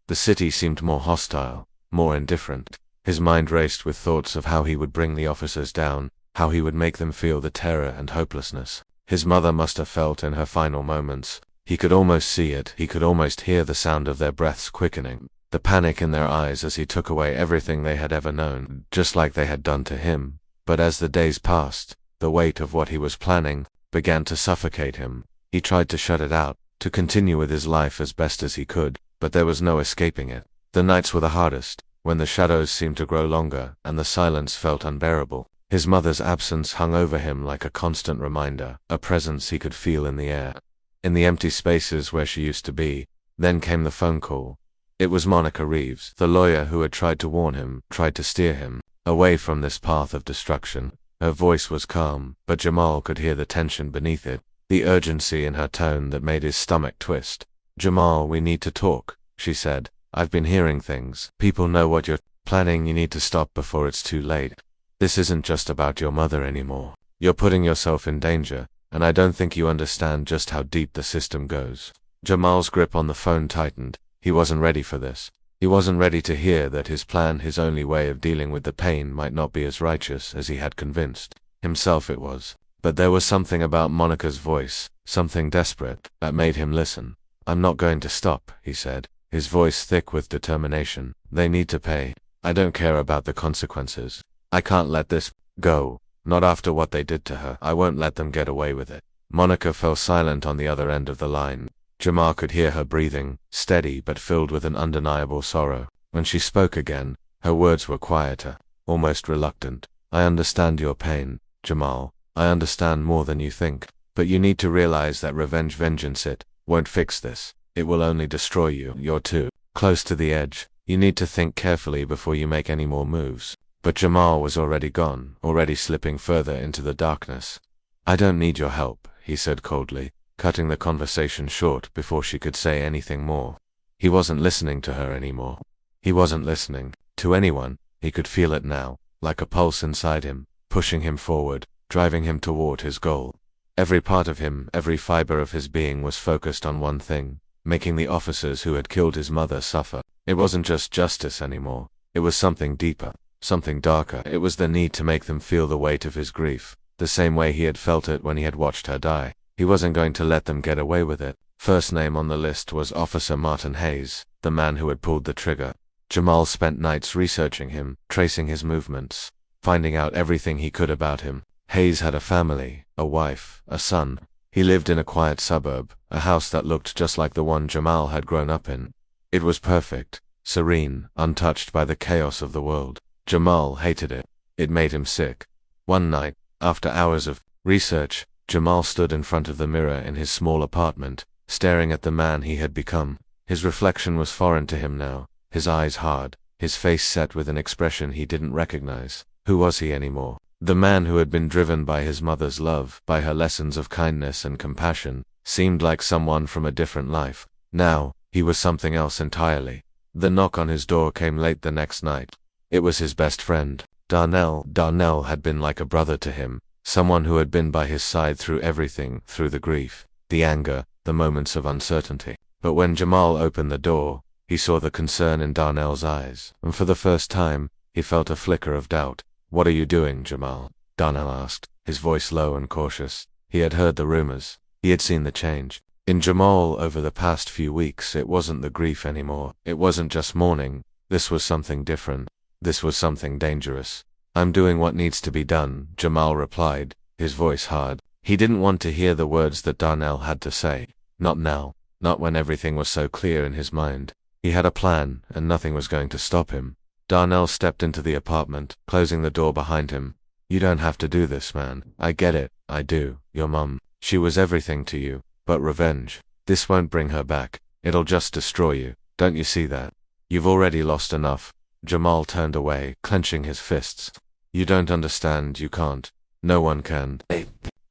The city seemed more hostile, more indifferent. His mind raced with thoughts of how he would bring the officers down, how he would make them feel the terror and hopelessness his mother must have felt in her final moments. He could almost see it, he could almost hear the sound of their breaths quickening, the panic in their eyes as he took away everything they had ever known, just like they had done to him. But as the days passed, the weight of what he was planning began to suffocate him. He tried to shut it out, to continue with his life as best as he could, but there was no escaping it. The nights were the hardest, when the shadows seemed to grow longer and the silence felt unbearable. His mother's absence hung over him like a constant reminder, a presence he could feel in the air, in the empty spaces where she used to be. Then came the phone call. It was Monica Reeves, the lawyer who had tried to warn him, tried to steer him away from this path of destruction. Her voice was calm, but Jamal could hear the tension beneath it, the urgency in her tone that made his stomach twist. "Jamal, we need to talk," she said. "I've been hearing things. People know what you're planning. You need to stop before it's too late. This isn't just about your mother anymore. You're putting yourself in danger, and I don't think you understand just how deep the system goes." Jamal's grip on the phone tightened. He wasn't ready for this. He wasn't ready to hear that his plan, his only way of dealing with the pain, might not be as righteous as he had convinced himself it was. But there was something about Monica's voice, something desperate, that made him listen. "I'm not going to stop," he said, his voice thick with determination. "They need to pay. I don't care about the consequences. I can't let this go. Not after what they did to her. I won't let them get away with it." Monica fell silent on the other end of the line. Jamal could hear her breathing, steady but filled with an undeniable sorrow. When she spoke again, her words were quieter, almost reluctant. "I understand your pain, Jamal. I understand more than you think. But you need to realize that vengeance it won't fix this. It will only destroy you. You're too close to the edge. You need to think carefully before you make any more moves." But Jamal was already gone, already slipping further into the darkness. "I don't need your help," he said coldly, cutting the conversation short before she could say anything more. He wasn't listening to her anymore. He wasn't listening to anyone. He could feel it now, like a pulse inside him, pushing him forward, driving him toward his goal. Every part of him, every fiber of his being was focused on one thing: making the officers who had killed his mother suffer. It wasn't just justice anymore. It was something deeper, something darker. It was the need to make them feel the weight of his grief, the same way he had felt it when he had watched her die. He wasn't going to let them get away with it. First name on the list was Officer Martin Hayes, the man who had pulled the trigger. Jamal spent nights researching him, tracing his movements, finding out everything he could about him. Hayes had a family, a wife, a son. He lived in a quiet suburb, a house that looked just like the one Jamal had grown up in. It was perfect, serene, untouched by the chaos of the world. Jamal hated it. It made him sick. One night, after hours of research, Jamal stood in front of the mirror in his small apartment, staring at the man he had become. His reflection was foreign to him now, his eyes hard, his face set with an expression he didn't recognize. Who was he anymore? The man who had been driven by his mother's love, by her lessons of kindness and compassion, seemed like someone from a different life. Now, he was something else entirely. The knock on his door came late the next night. It was his best friend, Darnell. Darnell had been like a brother to him, someone who had been by his side through everything, through the grief, the anger, the moments of uncertainty. But when Jamal opened the door, he saw the concern in Darnell's eyes, and for the first time, he felt a flicker of doubt. "What are you doing, Jamal?" Darnell asked, his voice low and cautious. He had heard the rumors. He had seen the change in Jamal over the past few weeks. It wasn't the grief anymore. It wasn't just mourning. This was something different. This was something dangerous. "I'm doing what needs to be done," Jamal replied, his voice hard. He didn't want to hear the words that Darnell had to say. Not now. Not when everything was so clear in his mind. He had a plan, and nothing was going to stop him. Darnell stepped into the apartment, closing the door behind him. "You don't have to do this, man. I get it. I do. Your mum. She was everything to you. But revenge. This won't bring her back. It'll just destroy you. Don't you see that? You've already lost enough." Jamal turned away, clenching his fists. "You don't understand. You can't. No one can. They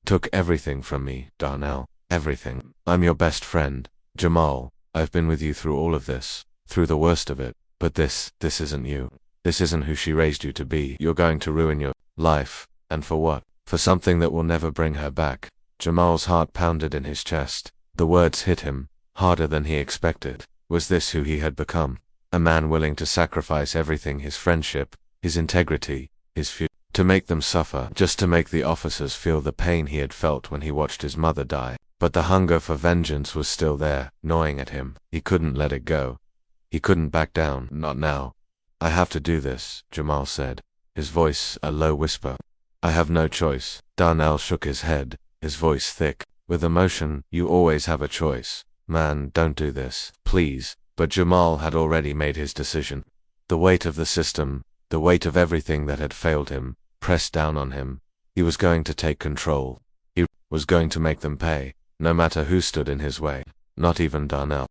took everything from me, Darnell. Everything. I'm your best friend. Jamal, I've been with you through all of this, through the worst of it. But this isn't you. This isn't who she raised you to be. You're going to ruin your life. And for what? For something that will never bring her back." Jamal's heart pounded in his chest. The words hit him, harder than he expected. Was this who he had become? A man willing to sacrifice everything: his friendship, his integrity, his future, to make them suffer, just to make the officers feel the pain he had felt when he watched his mother die. But the hunger for vengeance was still there, gnawing at him. He couldn't let it go. He couldn't back down, not now. "I have to do this," Jamal said, his voice a low whisper. "I have no choice." Darnell shook his head, his voice thick with emotion. "You always have a choice. Man, don't do this, please." But Jamal had already made his decision. The weight of the system, the weight of everything that had failed him, pressed down on him. He was going to take control. He was going to make them pay, no matter who stood in his way, not even Darnell.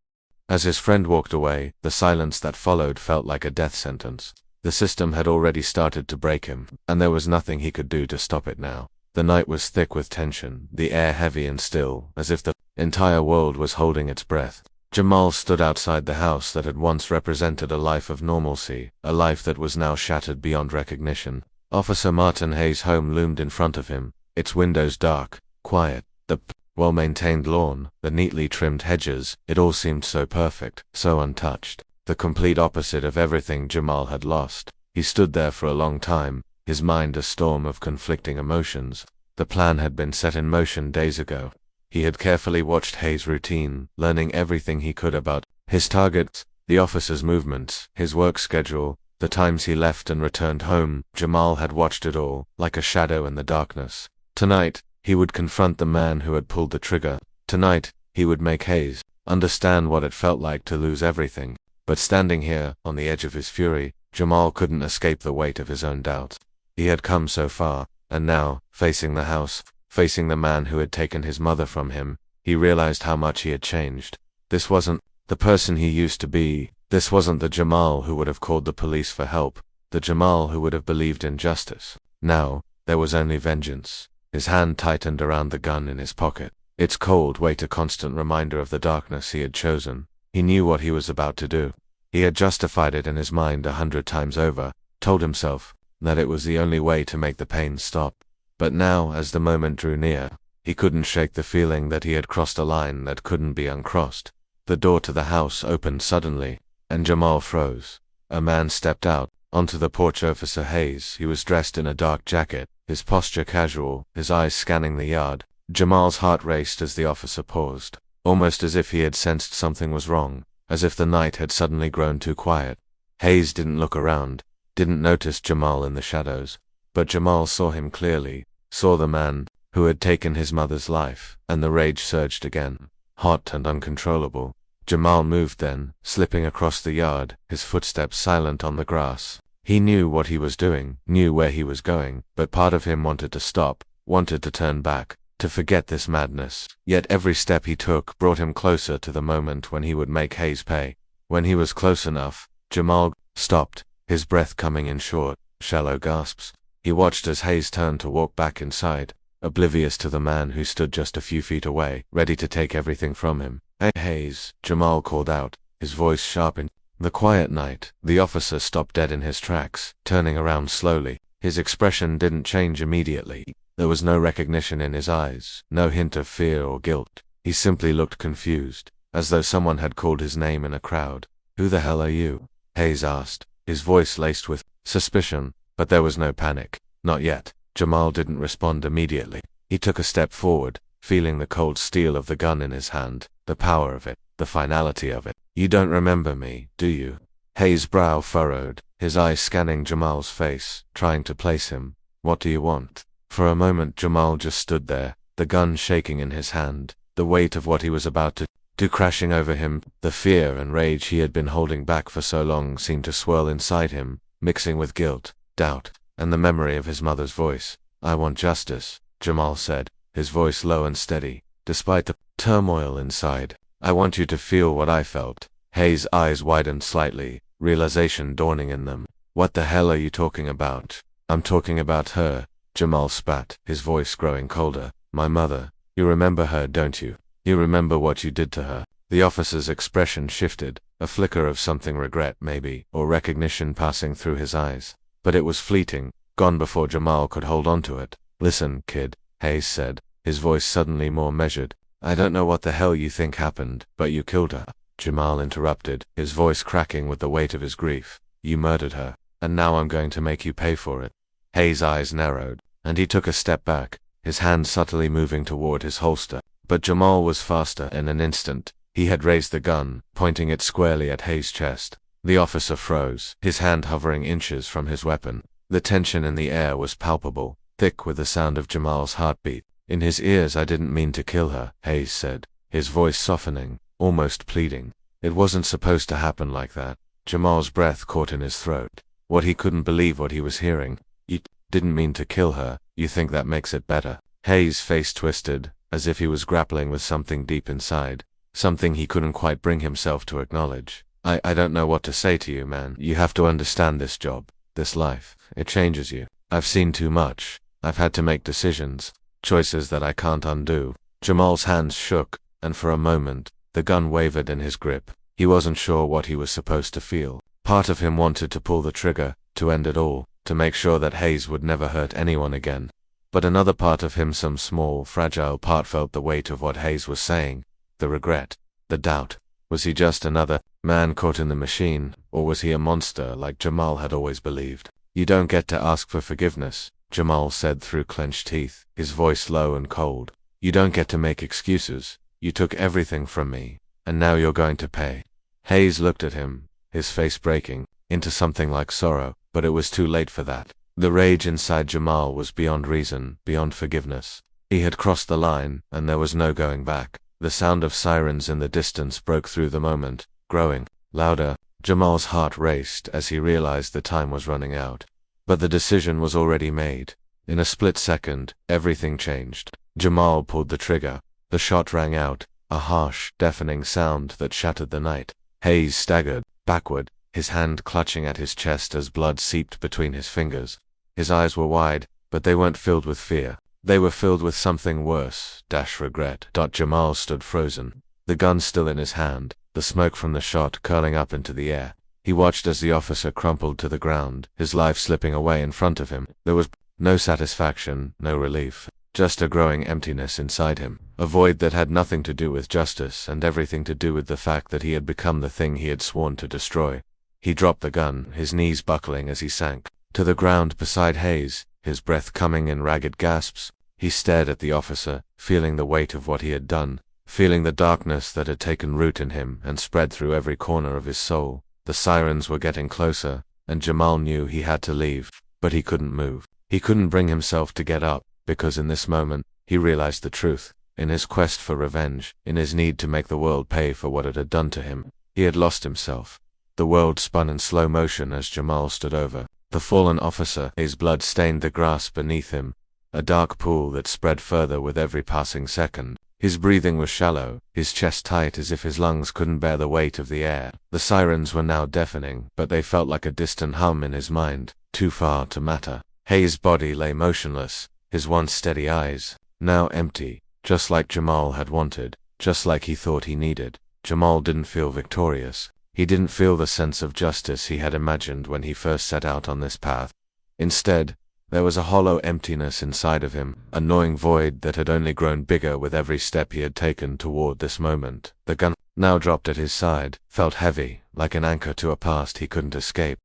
As his friend walked away, the silence that followed felt like a death sentence. The system had already started to break him, and there was nothing he could do to stop it now. The night was thick with tension, the air heavy and still, as if the entire world was holding its breath. Jamal stood outside the house that had once represented a life of normalcy, a life that was now shattered beyond recognition. Officer Martin Hayes' home loomed in front of him, its windows dark, quiet, the well-maintained lawn, the neatly trimmed hedges, it all seemed so perfect, so untouched. The complete opposite of everything Jamal had lost. He stood there for a long time, his mind a storm of conflicting emotions. The plan had been set in motion days ago. He had carefully watched Hayes' routine, learning everything he could about his targets, the officer's movements, his work schedule, the times he left and returned home. Jamal had watched it all, like a shadow in the darkness. Tonight, he would confront the man who had pulled the trigger. Tonight, he would make Hayes understand what it felt like to lose everything. But standing here, on the edge of his fury, Jamal couldn't escape the weight of his own doubts. He had come so far, and now, facing the house, facing the man who had taken his mother from him, he realized how much he had changed. This wasn't the person he used to be. This wasn't the Jamal who would have called the police for help, the Jamal who would have believed in justice. Now, there was only vengeance. His hand tightened around the gun in his pocket, its cold weight a constant reminder of the darkness he had chosen. He knew what he was about to do. He had justified it in his mind 100 times over, told himself that it was the only way to make the pain stop. But now, as the moment drew near, he couldn't shake the feeling that he had crossed a line that couldn't be uncrossed. The door to the house opened suddenly, and Jamal froze. A man stepped out onto the porch. Officer Hayes. He was dressed in a dark jacket, his posture casual, his eyes scanning the yard. Jamal's heart raced as the officer paused, almost as if he had sensed something was wrong, as if the night had suddenly grown too quiet. Hayes didn't look around, didn't notice Jamal in the shadows, but Jamal saw him clearly, saw the man who had taken his mother's life, and the rage surged again, hot and uncontrollable. Jamal moved then, slipping across the yard, his footsteps silent on the grass. He knew what he was doing, knew where he was going, but part of him wanted to stop, wanted to turn back, to forget this madness. Yet every step he took brought him closer to the moment when he would make Hayes pay. When he was close enough, Jamal stopped, his breath coming in short, shallow gasps. He watched as Hayes turned to walk back inside, oblivious to the man who stood just a few feet away, ready to take everything from him. "Hey, Hayes," Jamal called out, his voice sharp in the quiet night. The officer stopped dead in his tracks, turning around slowly. His expression didn't change immediately. There was no recognition in his eyes, no hint of fear or guilt. He simply looked confused, as though someone had called his name in a crowd. "Who the hell are you?" Hayes asked, his voice laced with suspicion, but there was no panic. Not yet. Jamal didn't respond immediately. He took a step forward, feeling the cold steel of the gun in his hand, the power of it, the finality of it. "You don't remember me, do you?" Hayes' brow furrowed, his eyes scanning Jamal's face, trying to place him. "What do you want?" For a moment Jamal just stood there, the gun shaking in his hand, the weight of what he was about to do crashing over him. The fear and rage he had been holding back for so long seemed to swirl inside him, mixing with guilt, doubt, and the memory of his mother's voice. "I want justice," Jamal said, his voice low and steady, despite the turmoil inside. "I want you to feel what I felt." Hayes' eyes widened slightly, realization dawning in them. "What the hell are you talking about?" "I'm talking about her," Jamal spat, his voice growing colder. "My mother. You remember her, don't you? You remember what you did to her?" The officer's expression shifted, a flicker of something regret maybe, or recognition passing through his eyes. But it was fleeting, gone before Jamal could hold on to it. "Listen, kid," Hayes said, his voice suddenly more measured. "I don't know what the hell you think happened, but you killed her." Jamal interrupted, his voice cracking with the weight of his grief. "You murdered her, and now I'm going to make you pay for it." Hayes' eyes narrowed, and he took a step back, his hand subtly moving toward his holster. But Jamal was faster. In an instant, he had raised the gun, pointing it squarely at Hayes' chest. The officer froze, his hand hovering inches from his weapon. The tension in the air was palpable, thick with the sound of Jamal's heartbeat. In his ears. "I didn't mean to kill her," Hayes said, his voice softening, almost pleading. "It wasn't supposed to happen like that." Jamal's breath caught in his throat. What he couldn't believe what he was hearing. "You Didn't mean to kill her. You think that makes it better? Hayes' face twisted, as if he was grappling with something deep inside, something he couldn't quite bring himself to acknowledge. I don't know what to say to you, man. You have to understand this job, this life. It changes you. I've seen too much. I've had to make decisions, choices that I can't undo. Jamal's hands shook, and for a moment, the gun wavered in his grip. He wasn't sure what he was supposed to feel. Part of him wanted to pull the trigger, to end it all, to make sure that Hayes would never hurt anyone again. But another part of him, some small, fragile part, felt the weight of what Hayes was saying, the regret, the doubt. Was he just another man caught in the machine, or was he a monster like Jamal had always believed? You don't get to ask for forgiveness, Jamal said through clenched teeth, his voice low and cold. You don't get to make excuses. You took everything from me, and now you're going to pay. Hayes looked at him, his face breaking into something like sorrow, but it was too late for that. The rage inside Jamal was beyond reason, beyond forgiveness. He had crossed the line, and there was no going back. The sound of sirens in the distance broke through the moment, growing louder. Jamal's heart raced as he realized the time was running out. But the decision was already made. In a split second, everything changed. Jamal pulled the trigger. The shot rang out, a harsh, deafening sound that shattered the night. Hayes staggered backward, his hand clutching at his chest as blood seeped between his fingers. His eyes were wide, but they weren't filled with fear. They were filled with something worse, regret. Jamal stood frozen, the gun still in his hand, the smoke from the shot curling up into the air. He watched as the officer crumpled to the ground, his life slipping away in front of him. There was no satisfaction, no relief, just a growing emptiness inside him, a void that had nothing to do with justice and everything to do with the fact that he had become the thing he had sworn to destroy. He dropped the gun, his knees buckling as he sank to the ground beside Hayes, his breath coming in ragged gasps. He stared at the officer, feeling the weight of what he had done, feeling the darkness that had taken root in him and spread through every corner of his soul. The sirens were getting closer, and Jamal knew he had to leave, but he couldn't move. He couldn't bring himself to get up, because in this moment, he realized the truth. In his quest for revenge, in his need to make the world pay for what it had done to him, he had lost himself. The world spun in slow motion as Jamal stood over the fallen officer. His blood stained the grass beneath him, a dark pool that spread further with every passing second. His breathing was shallow, his chest tight as if his lungs couldn't bear the weight of the air. The sirens were now deafening, but they felt like a distant hum in his mind, too far to matter. Hayes' body lay motionless, his once steady eyes now empty, just like Jamal had wanted, just like he thought he needed. Jamal didn't feel victorious. He didn't feel the sense of justice he had imagined when he first set out on this path. Instead, there was a hollow emptiness inside of him, a gnawing void that had only grown bigger with every step he had taken toward this moment. The gun, now dropped at his side, felt heavy, like an anchor to a past he couldn't escape.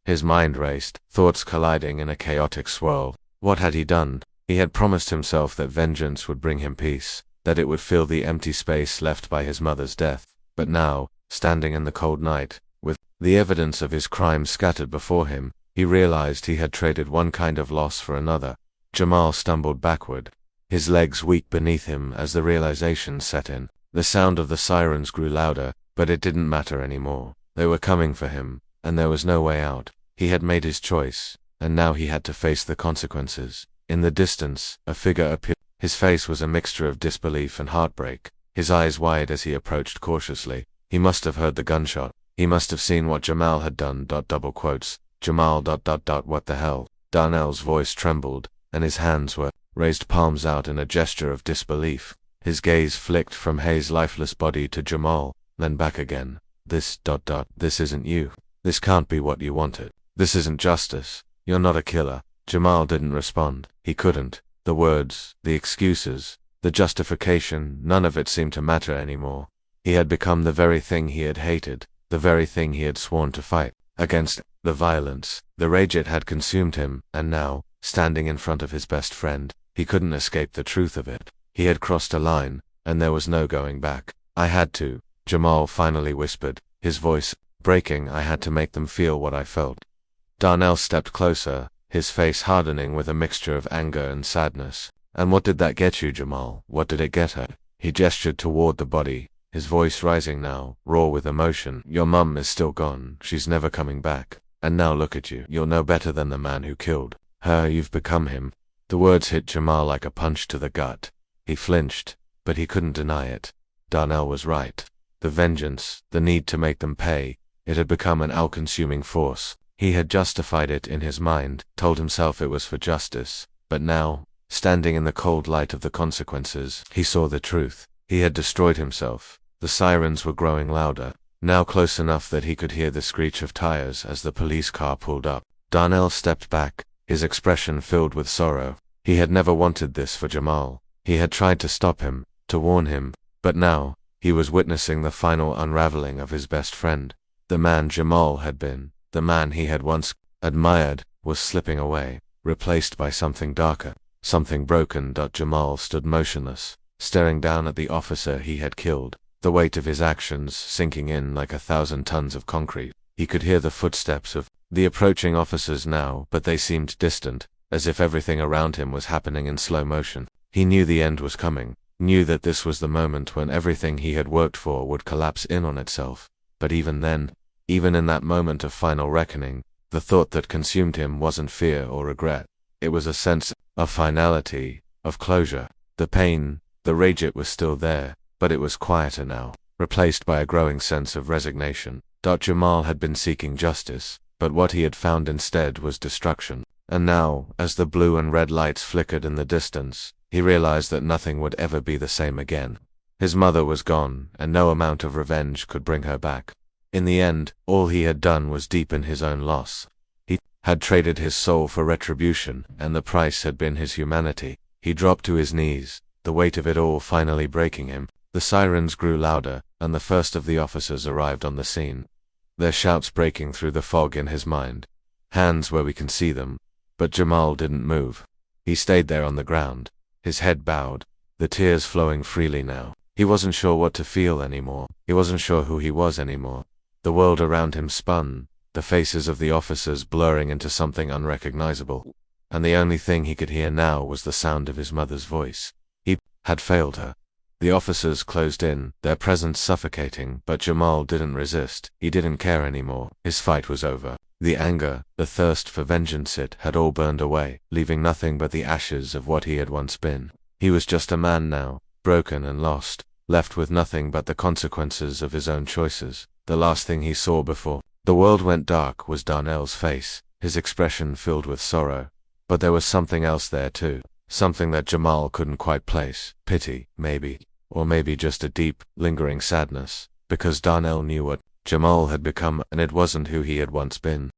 His mind raced, thoughts colliding in a chaotic swirl. What had he done? He had promised himself that vengeance would bring him peace, that it would fill the empty space left by his mother's death. But now, standing in the cold night, with the evidence of his crime scattered before him, he realized he had traded one kind of loss for another. Jamal stumbled backward, his legs weak beneath him as the realization set in. The sound of the sirens grew louder, but it didn't matter anymore. They were coming for him, and there was no way out. He had made his choice, and now he had to face the consequences. In the distance, a figure appeared. His face was a mixture of disbelief and heartbreak, his eyes wide as he approached cautiously. He must have heard the gunshot. He must have seen what Jamal had done. Double quotes. Jamal. What the hell? Darnell's voice trembled, and his hands were raised, palms out in a gesture of disbelief. His gaze flicked from Hayes' lifeless body to Jamal, then back again. This isn't you. This can't be what you wanted. This isn't justice. You're not a killer. Jamal didn't respond. He couldn't. The words, the excuses, the justification, none of it seemed to matter anymore. He had become the very thing he had hated, the very thing he had sworn to fight against. The violence, the rage, it had consumed him, and now, standing in front of his best friend, he couldn't escape the truth of it. He had crossed a line, and there was no going back. I had to, Jamal finally whispered, his voice breaking. I had to make them feel what I felt. Darnell stepped closer, his face hardening with a mixture of anger and sadness. And what did that get you, Jamal? What did it get her? He gestured toward the body, his voice rising now, raw with emotion. Your mum is still gone. She's never coming back. And now look at you. You're no better than the man who killed You've become him." The words hit Jamal like a punch to the gut. He flinched, but he couldn't deny it. Darnell was right. The vengeance, the need to make them pay, it had become an all-consuming force. He had justified it in his mind, told himself it was for justice, but now, standing in the cold light of the consequences, he saw the truth. He had destroyed himself. The sirens were growing louder, now close enough that he could hear the screech of tires as the police car pulled up. Darnell stepped back, his expression filled with sorrow. He had never wanted this for Jamal. He had tried to stop him, to warn him, but now, he was witnessing the final unraveling of his best friend. The man Jamal had been, the man he had once admired, was slipping away, replaced by something darker, something broken. Jamal stood motionless, staring down at the officer he had killed, the weight of his actions sinking in like 1,000 tons of concrete. He could hear the footsteps of the approaching officers now, but they seemed distant, as if everything around him was happening in slow motion. He knew the end was coming, knew that this was the moment when everything he had worked for would collapse in on itself. But even then, even in that moment of final reckoning, the thought that consumed him wasn't fear or regret. It was a sense of finality, of closure. The pain, the rage, it was still there, but it was quieter now, replaced by a growing sense of resignation. Jamal had been seeking justice, but what he had found instead was destruction. And now, as the blue and red lights flickered in the distance, he realized that nothing would ever be the same again. His mother was gone, and no amount of revenge could bring her back. In the end, all he had done was deepen his own loss. He had traded his soul for retribution, and the price had been his humanity. He dropped to his knees, the weight of it all finally breaking him. The sirens grew louder, and the first of the officers arrived on the scene, their shouts breaking through the fog in his mind. Hands where we can see them. But Jamal didn't move. He stayed there on the ground, his head bowed, the tears flowing freely now. He wasn't sure what to feel anymore. He wasn't sure who he was anymore. The world around him spun, the faces of the officers blurring into something unrecognizable, and the only thing he could hear now was the sound of his mother's voice. He had failed her. The officers closed in, their presence suffocating, but Jamal didn't resist. He didn't care anymore. His fight was over. The anger, the thirst for vengeance, it had all burned away, leaving nothing but the ashes of what he had once been. He was just a man now, broken and lost, left with nothing but the consequences of his own choices. The last thing he saw before the world went dark was Darnell's face, his expression filled with sorrow. But there was something else there too, something that Jamal couldn't quite place. Pity, maybe, or maybe just a deep, lingering sadness, because Darnell knew what Jamal had become, and it wasn't who he had once been.